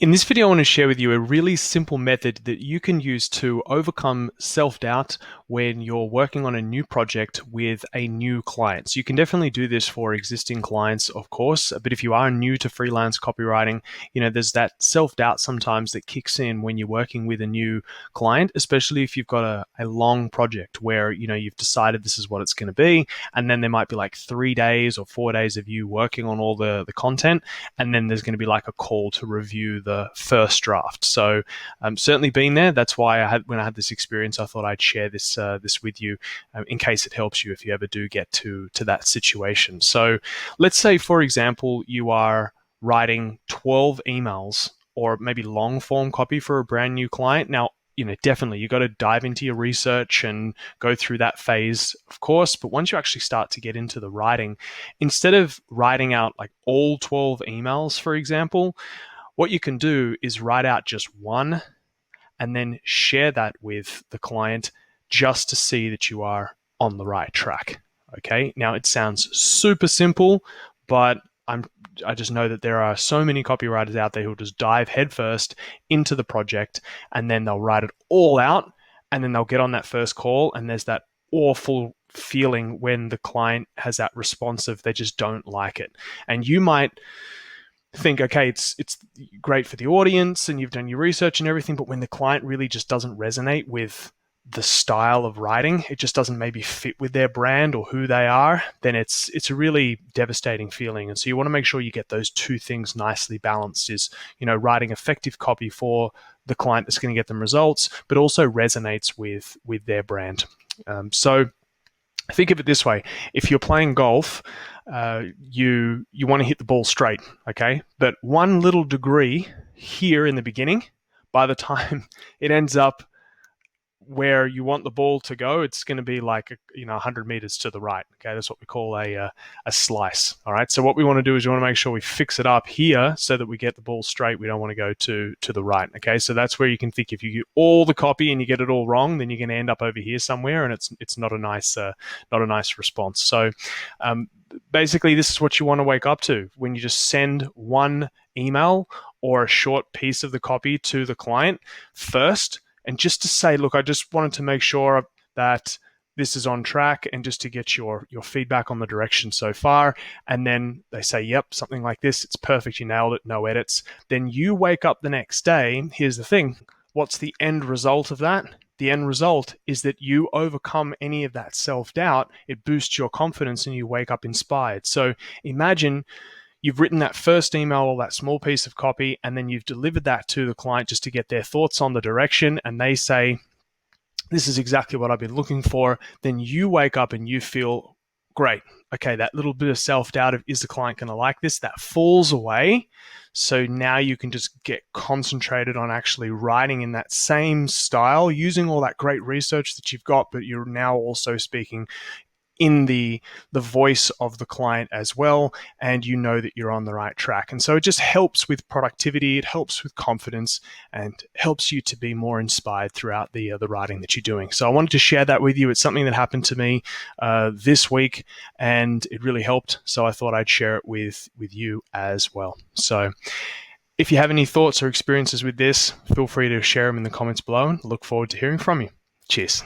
In this video, I want to share with you a really simple method that you can use to overcome self-doubt when you're working on a new project with a new client. So you can definitely do this for existing clients, of course, but if you are new to freelance copywriting, there's that self-doubt sometimes that kicks in when you're working with a new client, especially if you've got a long project where, you've decided this is what it's going to be, and then there might be like 3 days or 4 days of you working on all the content, and then there's going to be like a call to review the first draft. So certainly been there. That's why when I had this experience, I thought I'd share this with you in case it helps you if you ever do get to that situation. So let's say, for example, you are writing 12 emails or maybe long form copy for a brand new client. Now, definitely you got to dive into your research and go through that phase, of course. But once you actually start to get into the writing, instead of writing out like all 12 emails, for example, what you can do is write out just one and then share that with the client just to see that you are on the right track. Okay. Now it sounds super simple, but I just know that there are so many copywriters out there who'll just dive headfirst into the project and then they'll write it all out and then they'll get on that first call and there's that awful feeling when the client has that response of they just don't like it. And you might think, okay, it's great for the audience and you've done your research and everything, but when the client really just doesn't resonate with the style of writing, it just doesn't maybe fit with their brand or who they are, then it's a really devastating feeling. And so you want to make sure you get those two things nicely balanced, is writing effective copy for the client that's going to get them results, but also resonates with their brand. So think of it this way: if you're playing golf, you want to hit the ball straight, okay? But one little degree here in the beginning, by the time it ends up where you want the ball to go, it's going to be like 100 meters to the right. Okay, that's what we call a slice. All right. So what we want to do is we want to make sure we fix it up here so that we get the ball straight. We don't want to go to the right. Okay. So that's where you can think, if you get all the copy and you get it all wrong, then you're going to end up over here somewhere, and it's not a nice response. So basically, this is what you want to wake up to when you just send one email or a short piece of the copy to the client first. And just to say, look, I just wanted to make sure that this is on track and just to get your feedback on the direction so far. And then they say, yep, something like this, it's perfect, you nailed it, no edits. Then you wake up the next day. Here's the thing. What's the end result of that? The end result is that you overcome any of that self-doubt. It boosts your confidence and you wake up inspired. So imagine you've written that first email or that small piece of copy, and then you've delivered that to the client just to get their thoughts on the direction, and they say, this is exactly what I've been looking for. Then you wake up and you feel great. Okay, that little bit of self-doubt of, is the client going to like this? That falls away. So now you can just get concentrated on actually writing in that same style, using all that great research that you've got, but you're now also speaking in the voice of the client as well, and you know that you're on the right track. And so it just helps with productivity, it helps with confidence, and helps you to be more inspired throughout the writing that you're doing. So I wanted to share that with you. It's something that happened to me this week, and it really helped. So I thought I'd share it with you as well. So if you have any thoughts or experiences with this, feel free to share them in the comments below, and look forward to hearing from you. Cheers.